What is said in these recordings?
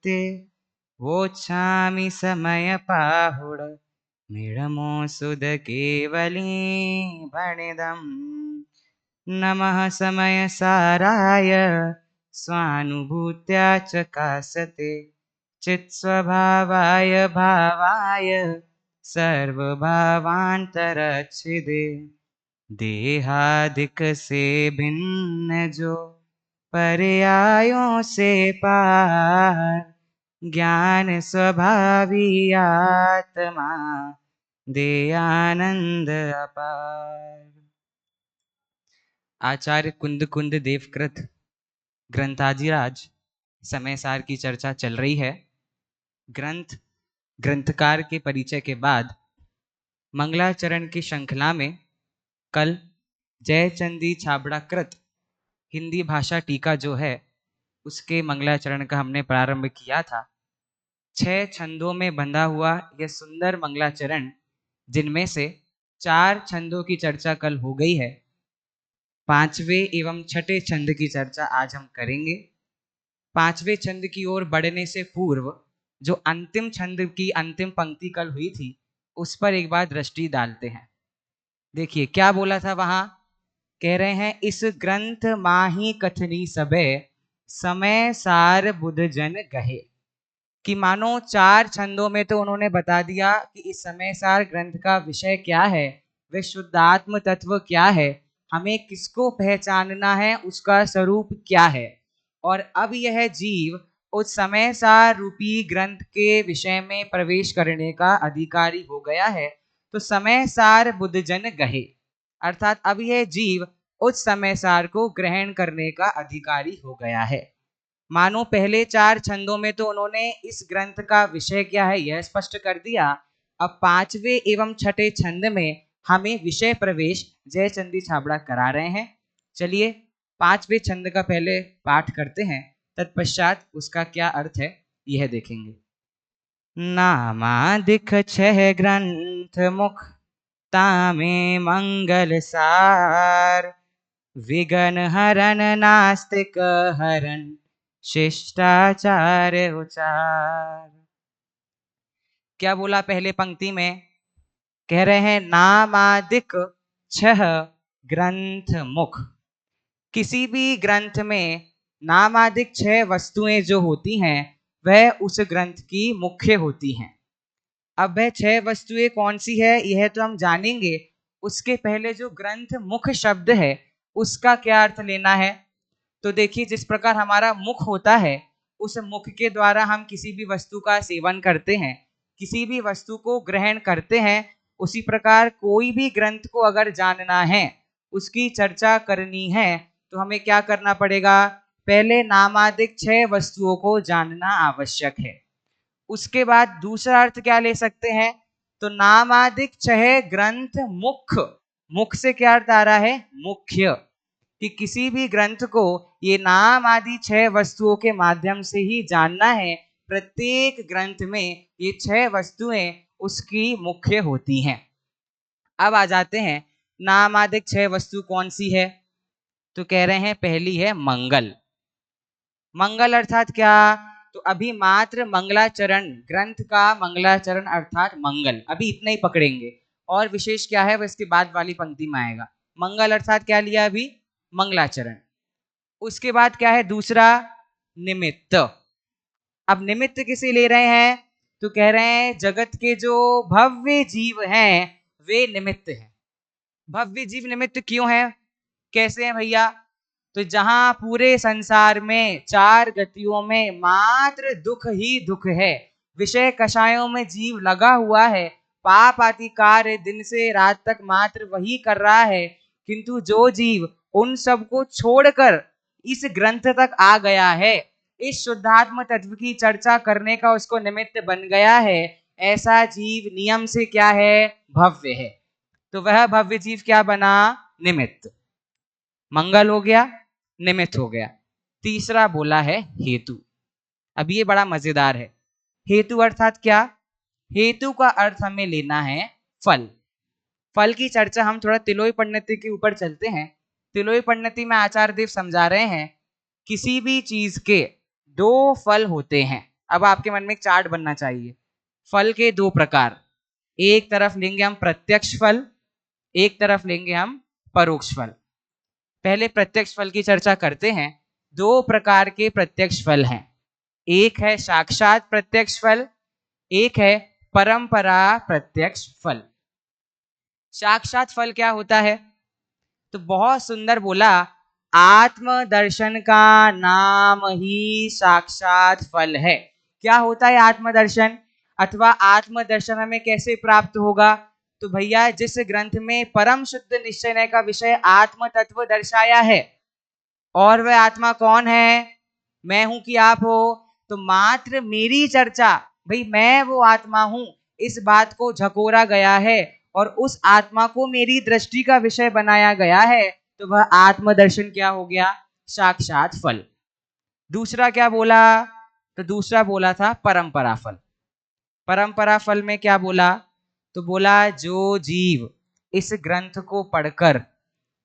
ते वोच्छामि समय पाहुड मिळमो सुद केवली भणिदम् नमः समय साराय स्वानुभूत्या च कासते चित्स्वभावाय भावाय सर्वभावान्तरच्छिदे देहादिक से भिन्न जो पर्यायों से पार ज्ञान स्वभावी आत्मा दे आनंद अपार। आचार्य कुंद कुंद देवकृत ग्रंथाधिराज समय सार की चर्चा चल रही है। ग्रंथकार के परिचय के बाद मंगलाचरण की श्रृंखला में कल जयचंदी छाबड़ा कृत हिंदी भाषा टीका जो है उसके मंगलाचरण का हमने प्रारंभ किया था। 6 छंदों में बंधा हुआ यह सुंदर मंगलाचरण, जिनमें से 4 छंदों की चर्चा कल हो गई है। 5वें एवं 6ठे छंद की चर्चा आज हम करेंगे। 5वें छंद की ओर बढ़ने से पूर्व जो अंतिम छंद की अंतिम पंक्ति कल हुई थी उस पर एक बार दृष्टि डालते हैं। देखिए क्या बोला था वहां। कह रहे हैं इस ग्रंथ माही कथनी सबे समय सार बुध जन गहे, कि मानो 4 छंदों में तो उन्होंने बता दिया कि इस समय सार ग्रंथ का विषय क्या है, वह शुद्धात्म तत्व क्या है, हमें किसको पहचानना है, उसका स्वरूप क्या है। और अब यह जीव उस समय सार रूपी ग्रंथ के विषय में प्रवेश करने का अधिकारी हो गया है। तो समय सार बुध जन गहे, अर्थात अब यह जीव उस समय सार को ग्रहण करने का अधिकारी हो गया है। मानो पहले 4 छंदों में तो उन्होंने इस ग्रंथ का विषय क्या है यह स्पष्ट कर दिया। अब 5वें एवं 6ठे छंद में हमें विषय प्रवेश जयचंदी छाबड़ा करा रहे हैं। चलिए 5वें छंद का पहले पाठ करते हैं, तत्पश्चात उसका क्या अर्थ है यह देखेंगे। नामादिक 6 ग्रंथ मुख तामे मंगल सार विघन हरन नास्तिक हरन शिष्टाचार उचार। क्या बोला पहले पंक्ति में। कह रहे हैं नामादिक 6 ग्रंथ मुख। किसी भी ग्रंथ में नामादिक 6 वस्तुएं जो होती हैं वह उस ग्रंथ की मुख्य होती हैं। अब वह 6 वस्तुएं कौन सी है यह तो हम जानेंगे, उसके पहले जो ग्रंथ मुख शब्द है उसका क्या अर्थ लेना है। तो देखिए जिस प्रकार हमारा मुख होता है, उस मुख के द्वारा हम किसी भी वस्तु का सेवन करते हैं, किसी भी वस्तु को ग्रहण करते हैं, उसी प्रकार कोई भी ग्रंथ को अगर जानना है, उसकी चर्चा करनी है, तो हमें क्या करना पड़ेगा। पहले नामादिक 6 वस्तुओं को जानना आवश्यक है। उसके बाद दूसरा अर्थ क्या ले सकते हैं, तो नामादिक 6 ग्रंथ मुख। मुख से क्या अर्थ आ रहा है, मुख्य, कि किसी भी ग्रंथ को ये नाम आदि 6 वस्तुओं के माध्यम से ही जानना है। प्रत्येक ग्रंथ में ये 6 वस्तुएं उसकी मुख्य होती हैं। अब आ जाते हैं नामादिक 6 वस्तु कौन सी है। तो कह रहे हैं पहली है मंगल। मंगल अर्थात क्या, तो अभी मात्र मंगलाचरण, ग्रंथ का मंगलाचरण अर्थात मंगल, अभी इतना ही पकड़ेंगे, और विशेष क्या है वह इसके बाद वाली पंक्ति में आएगा। मंगल अर्थात क्या लिया अभी, मंगलाचरण। उसके बाद क्या है दूसरा, निमित्त। अब निमित्त किसे ले रहे हैं, तो कह रहे हैं जगत के जो भव्य जीव हैं वे निमित्त हैं। भव्य जीव निमित्त क्यों है, कैसे हैं भैया, तो जहां पूरे संसार में 4 गतियों में मात्र दुख ही दुख है, विषय कषायों में जीव लगा हुआ है, पाप आदि कार्य दिन से रात तक मात्र वही कर रहा है, किंतु जो जीव उन सब को छोड़कर इस ग्रंथ तक आ गया है, इस शुद्धात्म तत्व की चर्चा करने का उसको निमित्त बन गया है, ऐसा जीव नियम से क्या है, भव्य है। तो वह भव्य जीव क्या बना, निमित्त। मंगल हो गया, निमित्त हो गया। तीसरा बोला है हेतु। अब ये बड़ा मजेदार है। हेतु अर्थात क्या, हेतु का अर्थ हमें लेना है फल। फल की चर्चा हम थोड़ा तिलोई परिणति के ऊपर चलते हैं। तिलोई परिणति में आचार्य देव समझा रहे हैं किसी भी चीज के 2 फल होते हैं। अब आपके मन में एक चार्ट बनना चाहिए। फल के दो प्रकार, एक तरफ लेंगे हम प्रत्यक्ष फल, एक तरफ लेंगे हम परोक्ष फल। पहले प्रत्यक्ष फल की चर्चा करते हैं। दो प्रकार के प्रत्यक्ष फल हैं, एक है साक्षात प्रत्यक्ष फल, एक है परंपरा प्रत्यक्ष फल। साक्षात फल क्या होता है? तो बहुत सुंदर बोला, आत्म दर्शन का नाम ही साक्षात फल है। क्या होता है आत्मदर्शन, अथवा आत्मदर्शन हमें कैसे प्राप्त होगा? तो भैया जिस ग्रंथ में परम शुद्ध निश्चय का विषय आत्म तत्व दर्शाया है, और वह आत्मा कौन है? मैं हूं कि आप हो? तो मात्र मेरी चर्चा, भाई मैं वो आत्मा हूं, इस बात को झकोरा गया है और उस आत्मा को मेरी दृष्टि का विषय बनाया गया है, तो वह आत्मदर्शन क्या हो गया? साक्षात फल। दूसरा क्या बोला? तो दूसरा बोला था परंपरा फल। परंपरा फल में क्या बोला? तो बोला जो जीव इस ग्रंथ को पढ़कर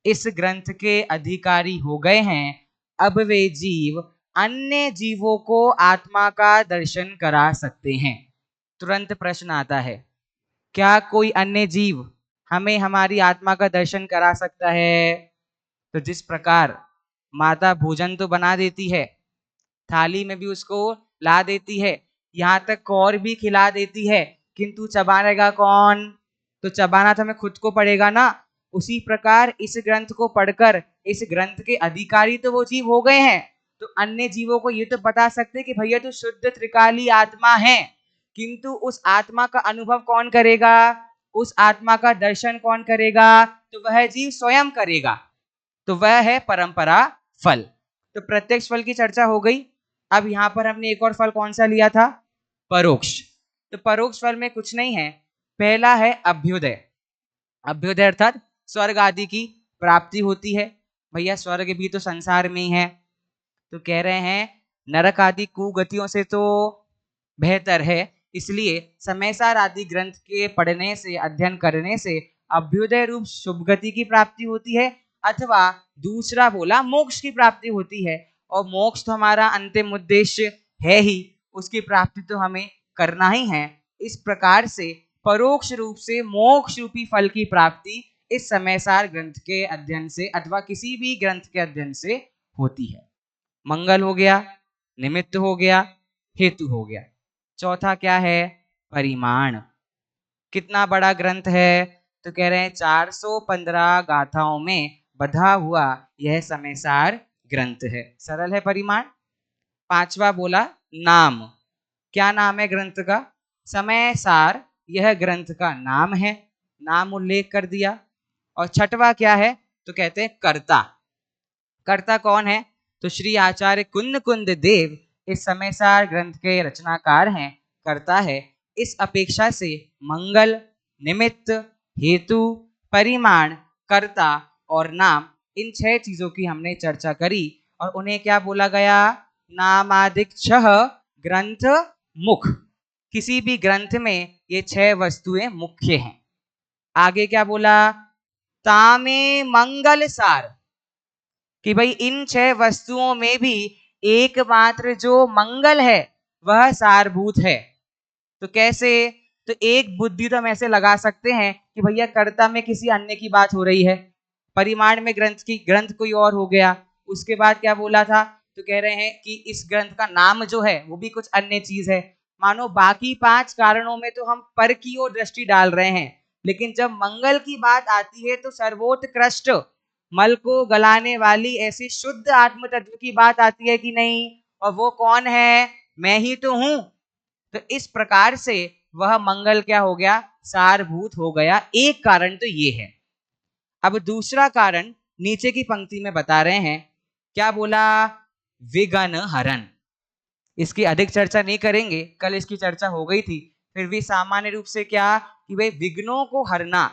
इस ग्रंथ के अधिकारी हो गए हैं, अब वे जीव अन्य जीवों को आत्मा का दर्शन करा सकते हैं। तुरंत प्रश्न आता है, क्या कोई अन्य जीव हमें हमारी आत्मा का दर्शन करा सकता है? तो जिस प्रकार माता भोजन तो बना देती है, थाली में भी उसको ला देती है, यहाँ तक और भी खिला देती है, किंतु चबाएगा कौन? तो चबाना तो हमें खुद को पड़ेगा ना। उसी प्रकार इस ग्रंथ को पढ़कर इस ग्रंथ के अधिकारी तो वो जीव हो गए हैं, तो अन्य जीवों को ये तो बता सकते कि भैया तो शुद्ध त्रिकाली आत्मा है, किंतु उस आत्मा का अनुभव कौन करेगा? उस आत्मा का दर्शन कौन करेगा? तो वह जीव स्वयं करेगा। तो वह है परंपरा फल। तो प्रत्यक्ष फल की चर्चा हो गई। अब यहाँ पर हमने एक और फल कौन सा लिया था? परोक्ष। तो परोक्ष फल में कुछ नहीं है, पहला है अभ्युदय। अभ्युदय अर्थात स्वर्ग आदि की प्राप्ति होती है। भैया स्वर्ग भी तो संसार में ही है, तो कह रहे हैं नरक आदि कुगतियों से तो बेहतर है, इसलिए समयसार आदि ग्रंथ के पढ़ने से, अध्ययन करने से अभ्युदय रूप शुभ गति की प्राप्ति होती है, अथवा दूसरा बोला मोक्ष की प्राप्ति होती है। और मोक्ष तो हमारा अंतिम उद्देश्य है ही, उसकी प्राप्ति तो हमें करना ही है। इस प्रकार से परोक्ष रूप से मोक्ष रूपी फल की प्राप्ति इस समयसार ग्रंथ के अध्ययन से अथवा किसी भी ग्रंथ के अध्ययन से होती है। मंगल हो गया, निमित्त हो गया, हेतु हो गया। चौथा क्या है? परिमाण। कितना बड़ा ग्रंथ है? तो कह रहे हैं 415 गाथाओं में बधा हुआ यह समयसार ग्रंथ है। सरल है परिमाण। पांचवा बोला नाम। क्या नाम है ग्रंथ का? समयसार यह ग्रंथ का नाम है, नाम उल्लेख कर दिया। और छठवा क्या है? तो कहते हैं कर्ता। कर्ता कौन है? तो श्री आचार्य कुंद कुंद देव इस समयसार ग्रंथ के रचनाकार हैं, कर्ता है। इस अपेक्षा से मंगल, निमित्त, हेतु, परिमाण, कर्ता और नाम, इन 6 चीजों की हमने चर्चा करी। और उन्हें क्या बोला गया? नामादिक छह ग्रंथ मुख। किसी भी ग्रंथ में ये 6 वस्तुएं मुख्य हैं। आगे क्या बोला? तामे मंगल सार, कि भाई इन 6 वस्तुओं में भी एकमात्र जो मंगल है वह सारभूत है। तो कैसे? तो एक बुद्धि तो हम ऐसे लगा सकते हैं कि भैया कर्ता में किसी अन्य की बात हो रही है, परिमाण में ग्रंथ कोई और हो गया। उसके बाद क्या बोला था? तो कह रहे हैं कि इस ग्रंथ का नाम जो है वो भी कुछ अन्य चीज है। मानो बाकी 5 कारणों में तो हम पर की ओर दृष्टि डाल रहे हैं, लेकिन जब मंगल की बात आती है तो सर्वोत्कृष्ट मल को गलाने वाली ऐसी शुद्ध आत्म तत्व की बात आती है कि नहीं? और वो कौन है? मैं ही तो हूं। तो इस प्रकार से वह मंगल क्या हो गया? सारभूत हो गया। एक कारण तो ये है। अब दूसरा कारण नीचे की पंक्ति में बता रहे हैं। क्या बोला? विघ्न हरण। इसकी अधिक चर्चा नहीं करेंगे, कल इसकी चर्चा हो गई थी। फिर भी सामान्य रूप से क्या कि भाई विघ्नों को हरना,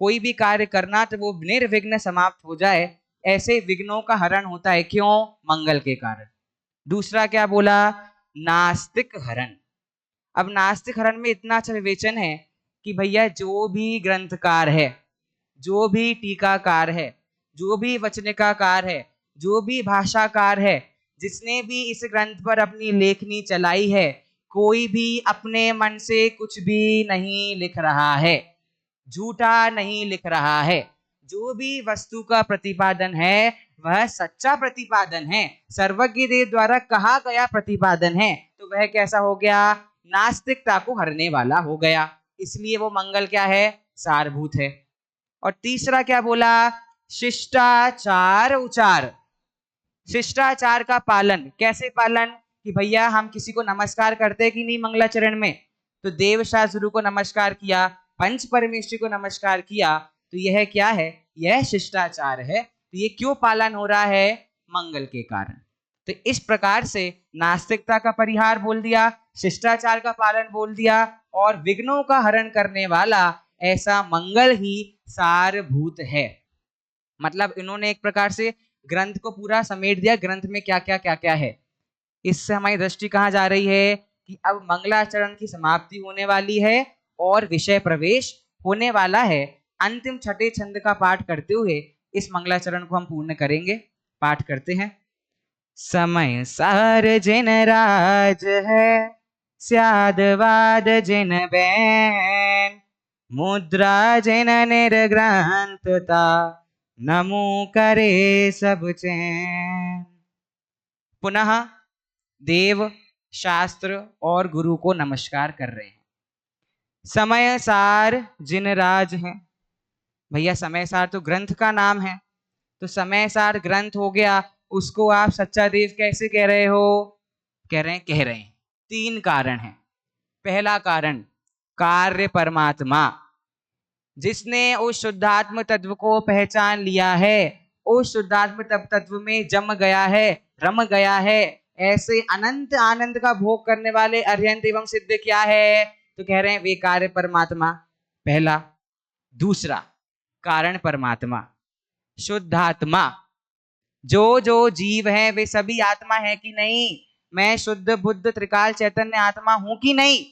कोई भी कार्य करना तो वो निर्विघ्न समाप्त हो जाए, ऐसे विघ्नों का हरण होता है। क्यों? मंगल के कारण। दूसरा क्या बोला? नास्तिक हरण। अब नास्तिक हरण में इतना अच्छा विवेचन है कि भैया जो भी ग्रंथकार है, जो भी टीकाकार है, जो भी वचनिकाकार है, जो भी भाषाकार है, जिसने भी इस ग्रंथ पर अपनी लेखनी चलाई है, कोई भी अपने मन से कुछ भी नहीं लिख रहा है, झूठा नहीं लिख रहा है। जो भी वस्तु का प्रतिपादन है वह सच्चा प्रतिपादन है, सर्वज्ञ देव द्वारा कहा गया प्रतिपादन है। तो वह कैसा हो गया? नास्तिकता को हरने वाला हो गया। इसलिए वो मंगल क्या है? सारभूत है। और तीसरा क्या बोला? शिष्टाचार उचार। शिष्टाचार का पालन। कैसे पालन? कि भैया हम किसी को नमस्कार करते कि नहीं मंगलाचरण में? तो देव शास्त्रु को नमस्कार किया, पंच परमेश्वरी को नमस्कार किया, तो यह क्या है? यह शिष्टाचार है। तो ये क्यों पालन हो रहा है? मंगल के कारण। तो इस प्रकार से नास्तिकता का परिहार बोल दिया, शिष्टाचार का पालन बोल दिया, और विघ्नों का हरण करने वाला ऐसा मंगल ही सारभूत है। मतलब इन्होंने एक प्रकार से ग्रंथ को पूरा समेट दिया, ग्रंथ में क्या क्या क्या क्या है। इससे हमारी दृष्टि कहाँ जा रही है? कि अब मंगलाचरण की समाप्ति होने वाली है और विषय प्रवेश होने वाला है। अंतिम छठे छंद का पाठ करते हुए इस मंगलाचरण को हम पूर्ण करेंगे। पाठ करते हैं। समय सार जिन राज है, स्यादवाद जिन बैन, मुद्रा जिन निर्ग्रंथता, नमो करे सब चैन। पुनः देव, शास्त्र और गुरु को नमस्कार कर रहे हैं। समय सार जिन राज हैं। भैया समय सार तो ग्रंथ का नाम है, तो समय सार ग्रंथ हो गया, उसको आप सच्चा देव कैसे कह रहे हो? कह रहे हैं। तीन कारण हैं। पहला कारण, कार्य परमात्मा। जिसने उस शुद्धात्म तत्व को पहचान लिया है, उस शुद्धात्म तत्व में जम गया है, रम गया है, ऐसे अनंत आनंद का भोग करने वाले अर्हंत एवं सिद्ध क्या है? तो कह रहे हैं वे कार्य परमात्मा। पहला। दूसरा, कारण परमात्मा, शुद्धात्मा। जो जो जीव है वे सभी आत्मा है कि नहीं? मैं शुद्ध बुद्ध त्रिकाल चैतन्य आत्मा हूं कि नहीं?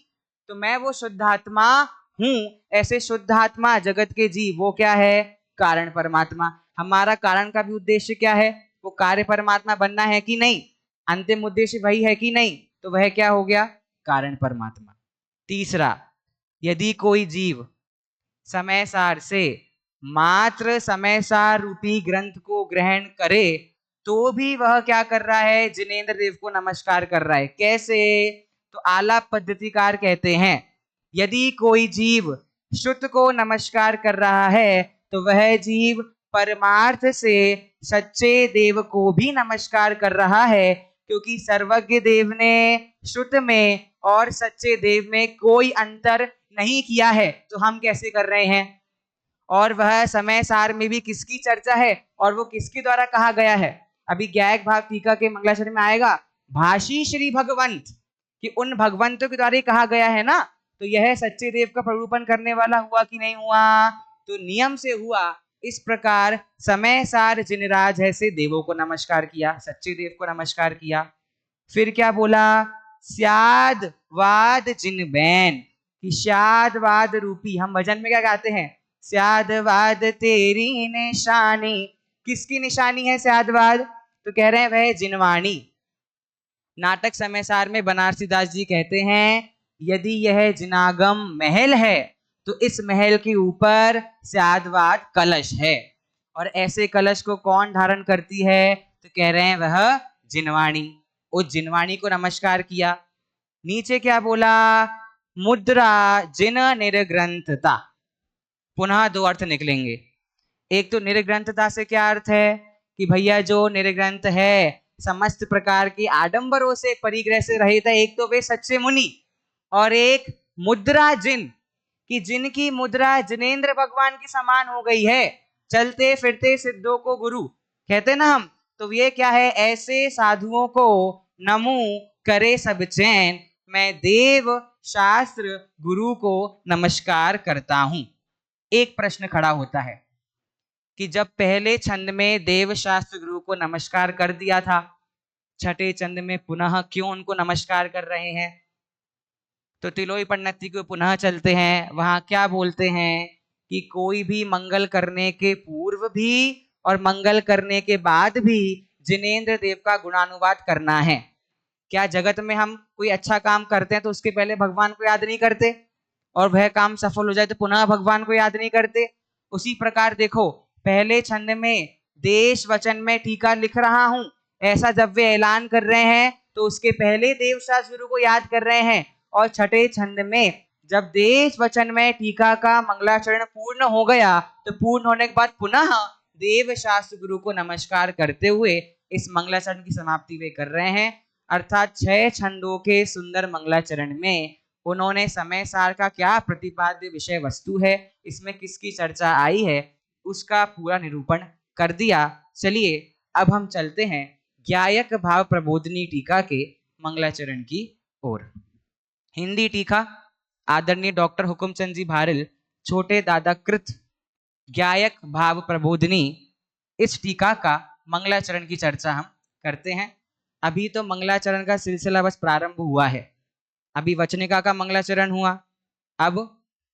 तो मैं वो शुद्धात्मा हूं। ऐसे शुद्धात्मा जगत के जीव वो क्या है? कारण परमात्मा। हमारा कारण का भी उद्देश्य क्या है? वो कार्य परमात्मा बनना है कि नहीं? अंतिम उद्देश्य वही है कि नहीं? तो वह क्या हो गया? कारण परमात्मा। तीसरा, यदि कोई जीव समय सार से मात्र समय सार रूपी ग्रंथ को ग्रहण करे, तो भी वह क्या कर रहा है? जिनेंद्र देव को नमस्कार कर रहा है। कैसे? तो आलाप पद्धतिकार कहते हैं, यदि कोई जीव श्रुत को नमस्कार कर रहा है तो वह जीव परमार्थ से सच्चे देव को भी नमस्कार कर रहा है, क्योंकि सर्वज्ञ देव ने श्रुत में और सच्चे देव में कोई अंतर नहीं किया है। तो हम कैसे कर रहे हैं? और वह समय सार में भी किसकी चर्चा है और वो किसके द्वारा कहा गया है? अभी ग्यायक भाव टीका के मंगलाचरण में आएगा, भाषी श्री भगवंत, कि उन भगवंतों के द्वारा ही कहा गया है ना। तो यह सच्चे देव का प्ररूपण करने वाला हुआ कि नहीं हुआ? तो नियम से हुआ। इस प्रकार समय सार जिनराज है से देवों को नमस्कार किया, सच्चे देव को नमस्कार किया। फिर क्या बोला? स्याद वाद जिन बैन, कि स्यादवाद रूपी, हम भजन में क्या गाते हैं? स्यादवाद तेरी निशानी। किसकी निशानी है स्यादवाद? तो कह रहे हैं वह जिनवाणी। नाटक समय सार में बनारसी दास जी कहते हैं, यदि यह जिनागम महल है तो इस महल के ऊपर स्यादवाद कलश है, और ऐसे कलश को कौन धारण करती है? तो कह रहे हैं वह जिनवाणी। उस जिनवाणी को नमस्कार किया। नीचे क्या बोला? मुद्रा जिन निर्ग्रंथता। पुनः दो अर्थ निकलेंगे। एक तो निर्ग्रंथता से क्या अर्थ है? कि भैया जो निर्ग्रंथ है, समस्त प्रकार की आडंबरों से परिग्रह से रहित है। एक तो वे सच्चे मुनि, और एक मुद्रा जिन, कि जिनकी मुद्रा जिनेंद्र भगवान की समान हो गई है। चलते फिरते सिद्धों को गुरु कहते ना हम, तो ये क्या है? ऐसे साधुओं को नमो करे सब चैन, मैं देव शास्त्र गुरु को नमस्कार करता हूं। एक प्रश्न खड़ा होता है कि जब पहले छंद में देव शास्त्र गुरु को नमस्कार कर दिया था, छठे छंद में पुनः क्यों उनको नमस्कार कर रहे हैं? तो तिलोई पन्नती को पुनः चलते हैं, वहां क्या बोलते हैं? कि कोई भी मंगल करने के पूर्व भी और मंगल करने के बाद भी जिनेंद्र देव का गुणानुवाद करना है। क्या जगत में हम कोई अच्छा काम करते हैं तो उसके पहले भगवान को याद नहीं करते, और वह काम सफल हो जाए तो पुनः भगवान को याद नहीं करते? उसी प्रकार देखो, पहले छंद में देश वचन में टीका लिख रहा हूं, ऐसा जब वे ऐलान कर रहे हैं तो उसके पहले देवशास्त्र गुरु को याद कर रहे हैं। और छठे छंद में जब देश वचन में टीका का मंगलाचरण पूर्ण हो गया तो पूर्ण होने के बाद पुनः देव शास्त्र गुरु को नमस्कार करते हुए इस मंगलाचरण की समाप्ति वे कर रहे हैं। अर्थात 6 छंदों के सुंदर मंगलाचरण में उन्होंने समय सार का क्या प्रतिपाद्य विषय वस्तु है, इसमें किसकी चर्चा आई है, उसका पूरा निरूपण कर दिया। चलिए अब हम चलते हैं ज्ञायक भाव प्रबोधनी टीका के मंगलाचरण की ओर। हिंदी टीका आदरणीय डॉक्टर हुकुमचंद जी भारिल, छोटे दादा कृत, ज्ञायक भाव प्रबोधनी, इस टीका का मंगलाचरण की चर्चा हम करते हैं। अभी तो मंगलाचरण का सिलसिला बस प्रारंभ हुआ है। अभी वचनिका का मंगलाचरण हुआ, अब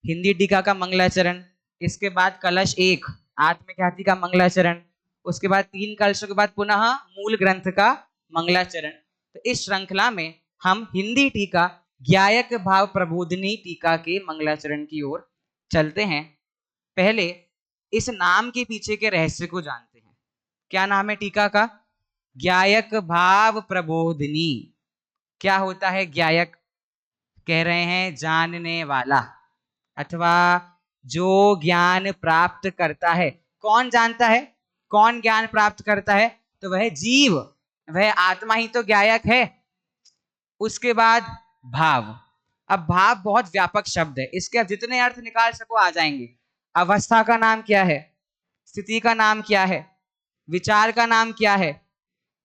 हिंदी टीका का मंगलाचरण, इसके बाद कलश 1 आत्मख्याति का मंगलाचरण, उसके बाद 3 कलशों के बाद पुनः मूल ग्रंथ का मंगलाचरण। तो इस श्रृंखला में हम हिंदी टीका ज्ञायक भाव प्रबोधनी टीका के मंगलाचरण की ओर चलते हैं। पहले इस नाम के पीछे के रहस्य को जानते हैं। क्या नाम है टीका का? ज्ञायक भाव प्रबोधनी। क्या होता है ज्ञायक? कह रहे हैं जानने वाला, अथवा जो ज्ञान प्राप्त करता है। कौन जानता है, कौन ज्ञान प्राप्त करता है? तो वह जीव, वह आत्मा ही तो ज्ञायक है। उसके बाद भाव। अब भाव बहुत व्यापक शब्द है, इसके अब जितने अर्थ निकाल सको आ जाएंगे। अवस्था का नाम क्या है, स्थिति का नाम क्या है, विचार का नाम क्या है,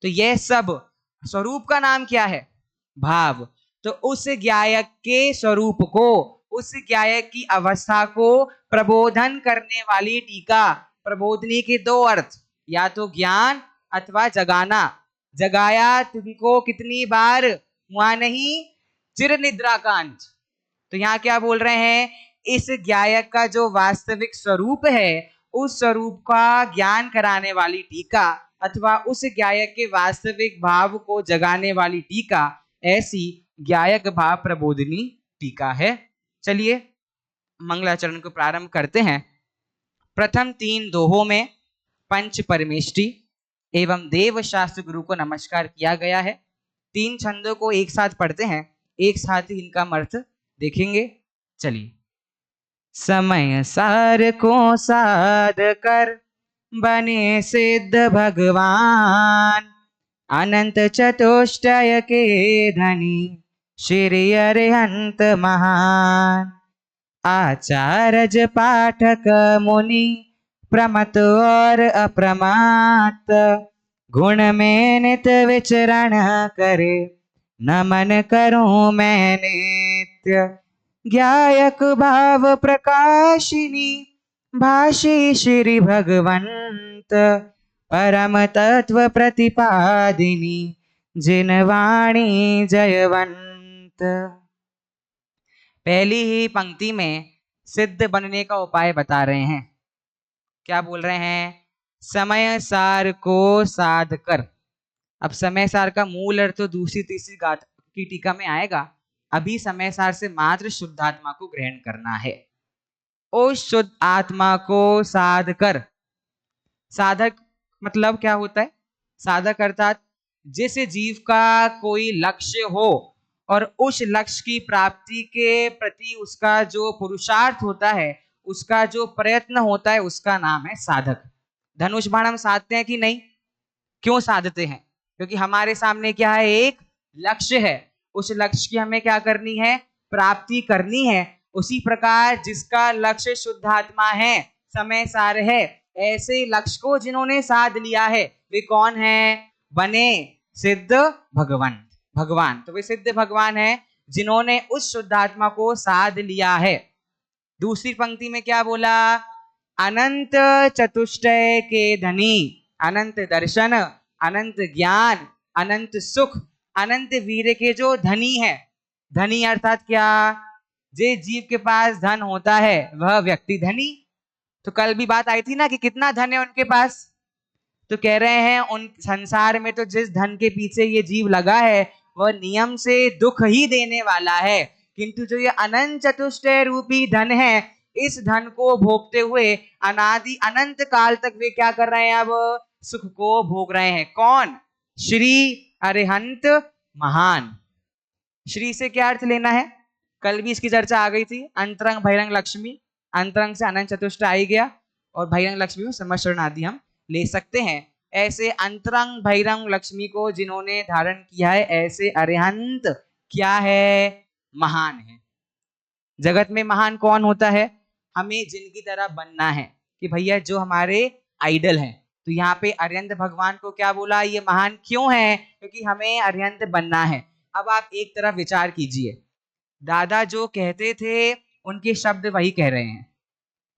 तो यह सब। स्वरूप का नाम क्या है, भाव। तो उस ज्ञायक के स्वरूप को, उस ज्ञायक की अवस्था को प्रबोधन करने वाली टीका। प्रबोधनी के 2 अर्थ, या तो ज्ञान अथवा जगाना। जगाया तुमको कितनी बार, हुआ नहीं चिर निद्रा का अंत। तो यहाँ क्या बोल रहे हैं, इस ज्ञायक का जो वास्तविक स्वरूप है उस स्वरूप का ज्ञान कराने वाली टीका, अथवा उस ज्ञायक के वास्तविक भाव को जगाने वाली टीका, ऐसी ज्ञायक भाव प्रबोधनी टीका है। चलिए मंगलाचरण को प्रारंभ करते हैं। प्रथम 3 दोहों में पंच परमेष्टि एवं देव शास्त्र गुरु को नमस्कार किया गया है। 3 छंदों को एक साथ पढ़ते हैं, एक साथ ही इनका अर्थ देखेंगे। चलिए। समय सार को साध कर बने सिद्ध भगवान, अनंत चतुष्टय के धनी श्री अरिहंत महान। आचार्य पाठक मुनि प्रमत और अप्रमात, गुण में नित विचरण करे नमन करूं मैं नित्य। ज्ञायक भाव प्रकाशिनी भाषी श्री भगवंत, परम तत्व प्रतिपादिनी जिन वाणी जयवंत। पहली ही पंक्ति में सिद्ध बनने का उपाय बता रहे हैं। क्या बोल रहे हैं? समय सार को साध कर। अब समय सार का मूल अर्थ तो दूसरी तीसरी गाथा की टीका में आएगा। अभी समय सार से मात्र शुद्ध आत्मा को ग्रहण करना है। उस शुद्ध आत्मा को साध कर। साधक मतलब क्या होता है? साधक अर्थात जिस जीव का कोई लक्ष्य हो और उस लक्ष्य की प्राप्ति के प्रति उसका जो पुरुषार्थ होता है, उसका जो प्रयत्न होता है, उसका नाम है साधक। धनुष बाण हम साधते हैं कि नहीं? क्यों साधते हैं? क्योंकि हमारे सामने क्या है, एक लक्ष्य है। उस लक्ष्य की हमें क्या करनी है? प्राप्ति करनी है। उसी प्रकार जिसका लक्ष्य शुद्ध आत्मा है, समय सार है, ऐसे लक्ष्य को जिन्होंने साध लिया है वे कौन है? बने सिद्ध भगवान। भगवान तो वे सिद्ध भगवान है जिन्होंने उस शुद्ध आत्मा को साध लिया है। दूसरी पंक्ति में क्या बोला? अनंत चतुष्टय के धनी, अनंत दर्शन, अनंत ज्ञान, अनंत सुख, अनंत वीर के जो धनी है। धनी अर्थात क्या? जे जीव के पास धन होता है वह व्यक्ति धनी। तो कल भी बात आई थी ना कि कितना धन है उनके पास? तो कह रहे हैं उन संसार में तो जिस धन के पीछे ये जीव लगा है वह नियम से दुख ही देने वाला है, किंतु जो ये अनंत चतुष्टय रूपी धन है, इस धन को भोगते हुए अनादि अनंत काल तक वे क्या कर रहे हैं, अब सुख को भोग रहे हैं। कौन? श्री अरिहंत महान। श्री से क्या अर्थ लेना है? कल भी इसकी चर्चा आ गई थी। अंतरंग बहिरंग लक्ष्मी, अंतरंग से अनंत चतुष्ट आ ही गया, और बहिरंग लक्ष्मी में समशरण आदि हम ले सकते हैं। ऐसे अंतरंग बहिरंग लक्ष्मी को जिन्होंने धारण किया है, ऐसे अरिहंत क्या है? महान है। जगत में महान कौन होता है? हमें जिनकी तरह बनना है कि भैया जो हमारे आइडल हैं। तो यहाँ पे अरिहंत भगवान को क्या बोला? ये महान क्यों है? क्योंकि हमें अरिहंत बनना है। अब आप एक तरफ विचार कीजिए, दादा जो कहते थे उनके शब्द वही कह रहे हैं।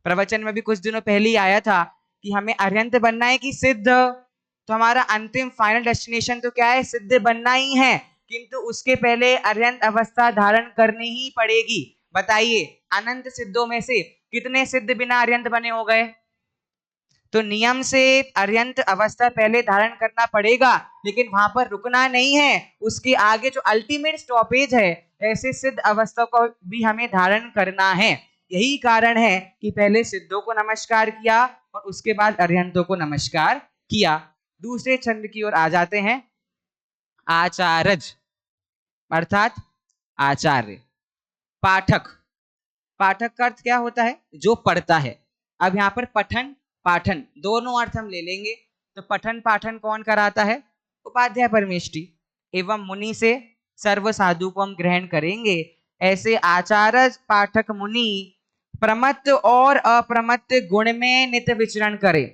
प्रवचन में भी कुछ दिनों पहले ही आया था कि हमें अरिहंत बनना है कि सिद्ध। तो हमारा अंतिम फाइनल डेस्टिनेशन तो क्या है? सिद्ध बनना ही है, किंतु उसके पहले अरिहंत अवस्था धारण करनी ही पड़ेगी। बताइए, अनंत सिद्धों में से कितने सिद्ध बिना अरिहंत बने हो गए? तो नियम से अरिहंत अवस्था पहले धारण करना पड़ेगा, लेकिन वहां पर रुकना नहीं है। उसके आगे जो अल्टीमेट स्टॉपेज है, ऐसे सिद्ध अवस्था को भी हमें धारण करना है। यही कारण है कि पहले सिद्धों को नमस्कार किया और उसके बाद अरिहंतों को नमस्कार किया। दूसरे छंद की ओर आ जाते हैं। आचारज अर्थात आचार्य। पाठक, पाठक का अर्थ क्या होता है? जो पढ़ता है। अब यहाँ पर पठन पाठन दोनों अर्थ हम ले लेंगे। तो पठन पाठन कौन कराता है? उपाध्याय परमेष्टि। एवं मुनि से सर्व साधु को हम ग्रहण करेंगे। ऐसे आचार्य पाठक मुनि प्रमत्त और अप्रमत्त गुण में नित्य विचरण करे।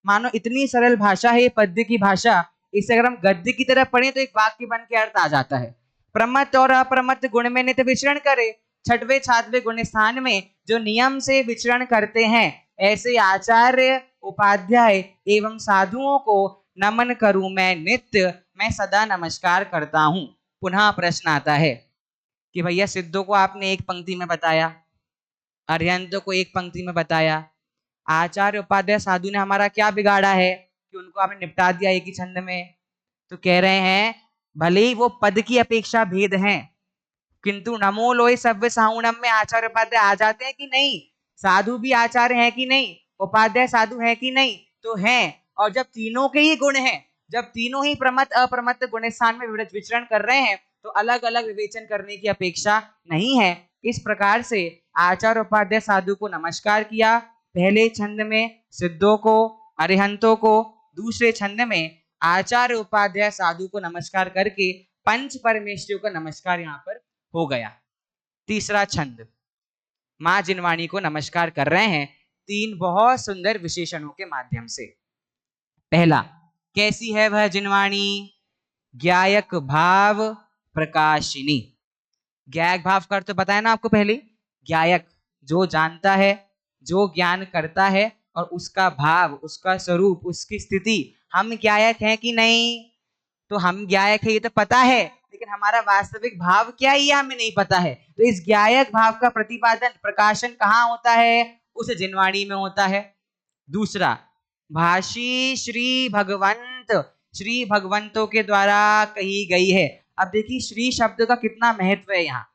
मानो इतनी सरल भाषा है पद्य की भाषा, इसे अगर हम गद्य की तरह पढ़ें तो एक वाक्य बन के अर्थ आ जाता है। प्रमत्त और अप्रमत्त गुण में नित्य विचरण करे, छठवें सातवें गुण स्थान में जो नियम से विचरण करते हैं, ऐसे आचार्य उपाध्याय एवं साधुओं को नमन करूं मैं नित्य, मैं सदा नमस्कार करता हूं। पुनः प्रश्न आता है कि भैया सिद्धों को आपने एक पंक्ति में बताया, अरिहंतों को एक पंक्ति में बताया, आचार्य उपाध्याय साधु ने हमारा क्या बिगाड़ा है कि उनको आपने निपटा दिया एक ही छंद में? तो कह रहे हैं भले ही वो पद की अपेक्षा भेद हैं, किंतु नमो लोय सव्य साहुणम में आचार्य उपाध्याय आ जाते हैं कि नहीं? साधु भी आचार्य है कि नहीं? उपाध्याय साधु है कि नहीं? तो हैं। और जब तीनों के ही गुण हैं, जब तीनों ही प्रमत्त अप्रमत्त गुण स्थान में विचरण कर रहे हैं, तो अलग अलग विवेचन करने की अपेक्षा नहीं है। इस प्रकार से आचार्य उपाध्याय साधु को नमस्कार किया, पहले छंद में सिद्धों को अरिहंतों को, दूसरे छंद में आचार्य उपाध्याय साधु को नमस्कार करके पंच परमेश्वरियों का नमस्कार यहाँ पर हो गया। तीसरा छंद, मां जिनवाणी को नमस्कार कर रहे हैं तीन बहुत सुंदर विशेषणों के माध्यम से। पहला, कैसी है वह जिनवाणी? ज्ञायक भाव प्रकाशिनी। ज्ञायक भाव का अर्थ तो बताया ना आपको पहले। ज्ञायक जो जानता है, जो ज्ञान करता है, और उसका भाव, उसका स्वरूप, उसकी स्थिति। हम ज्ञायक हैं कि नहीं? तो हम ज्ञायक है ये तो पता है, लेकिन हमारा वास्तविक भाव क्या है ये हमें नहीं पता है। तो इस ज्ञायक भाव का प्रतिपादन, प्रकाशन कहाँ होता है? उस जिनवाणी में होता है। दूसरा, भाषी श्री भगवंत, श्री भगवंतों के द्वारा कही गई है। अब देखिए श्री शब्द का कितना महत्व है। यहाँ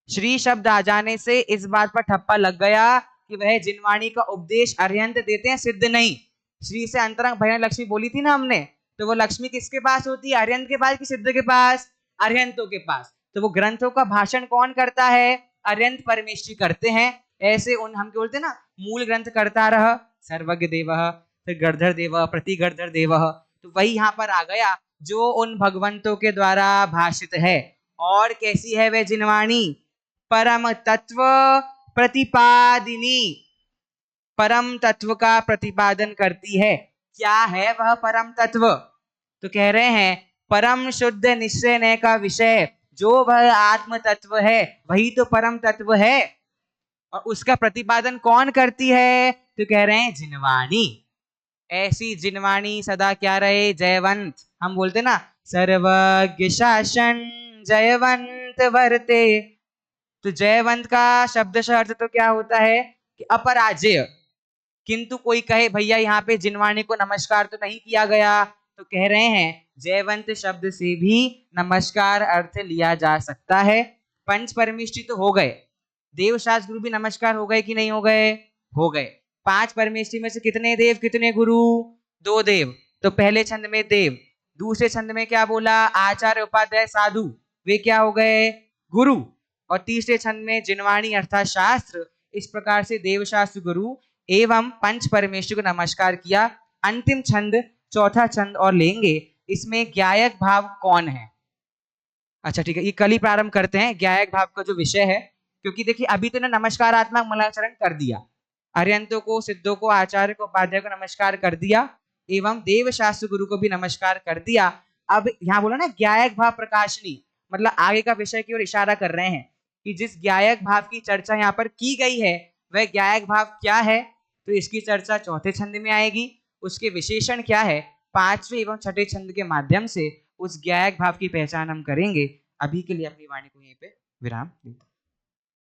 श्री शब्द आ जाने से इस बात पर ठप्पा लग गया कि वह जिनवाणी का उपदेश अरिहंत देते हैं, सिद्ध नहीं। श्री से अंतरंग भयन लक्ष्मी बोली थी ना हमने, तो वो लक्ष्मी किसके पास होती है? अरिहंत के पास कि सिद्ध के पास? अरिहंतों के पास। तो वो ग्रंथों का भाषण कौन करता है? अरिहंत परमेष्ठी करते हैं। ऐसे उन हम बोलते ना, मूल ग्रंथ करता रह सर्वज्ञ देव, फिर गणधर देव, प्रति गणधर देव। तो वही यहाँ पर आ गया जो उन भगवंतों के द्वारा भाषित है। और कैसी है वह जिनवाणी? परम तत्व प्रतिपादिनी, परम तत्व का प्रतिपादन करती है। क्या है वह परम तत्व? तो कह रहे हैं परम शुद्ध निश्चय का विषय जो वह आत्म तत्व है, वही तो परम तत्व है। और उसका प्रतिपादन कौन करती है? तो कह रहे हैं जिनवाणी। ऐसी जिनवाणी सदा क्या रहे? जयवंत। हम बोलते ना, सर्वज्ञ शासन जयवंत वर्ते। तो जयवंत का शब्दशः अर्थ तो क्या होता है कि अपराजेय। किंतु कोई कहे भैया यहाँ पे जिनवाणी को नमस्कार तो नहीं किया गया, तो कह रहे हैं जयवंत शब्द से भी नमस्कार अर्थ लिया जा सकता है। पंच परमेष्टि तो हो गए, देवशास्त्र गुरु भी नमस्कार हो गए कि नहीं हो गए? हो गए। पांच परमेष्टि में से कितने देव कितने गुरु? दो देव। तो पहले छंद में देव, दूसरे छंद में क्या बोला? आचार्य उपाध्याय साधु, वे क्या हो गए? गुरु। और तीसरे छंद में जिनवाणी अर्थात शास्त्र। इस प्रकार से देवशास्त्र गुरु एवं पंच परमेष्टि को नमस्कार किया। अंतिम छंद चौथा छंद और लेंगे, इसमें ज्ञायक भाव कौन है? अच्छा ठीक है, ये कल ही प्रारंभ करते हैं ज्ञायक भाव का जो विषय है, क्योंकि देखिए अभी तो ना नमस्कारात्मक मंगलाचरण कर दिया, अर्यंतों को, सिद्धों को, आचार्य को, उपाध्याय को नमस्कार कर दिया, एवं देव शास्त्र गुरु को भी नमस्कार कर दिया। अब यहाँ बोला ना ज्ञायक भाव प्रकाशनी, मतलब आगे का विषय की ओर इशारा कर रहे हैं कि जिस ज्ञायक भाव की चर्चा यहाँ पर की गई है वह ज्ञायक भाव क्या है, तो इसकी चर्चा चौथे छंद में आएगी। उसके विशेषण क्या है, पांचवें एवं छठे छंद के माध्यम से उस ज्ञायक भाव की पहचान हम करेंगे। अभी के लिए अपनी वाणी को यहीं पे विराम देते हैं।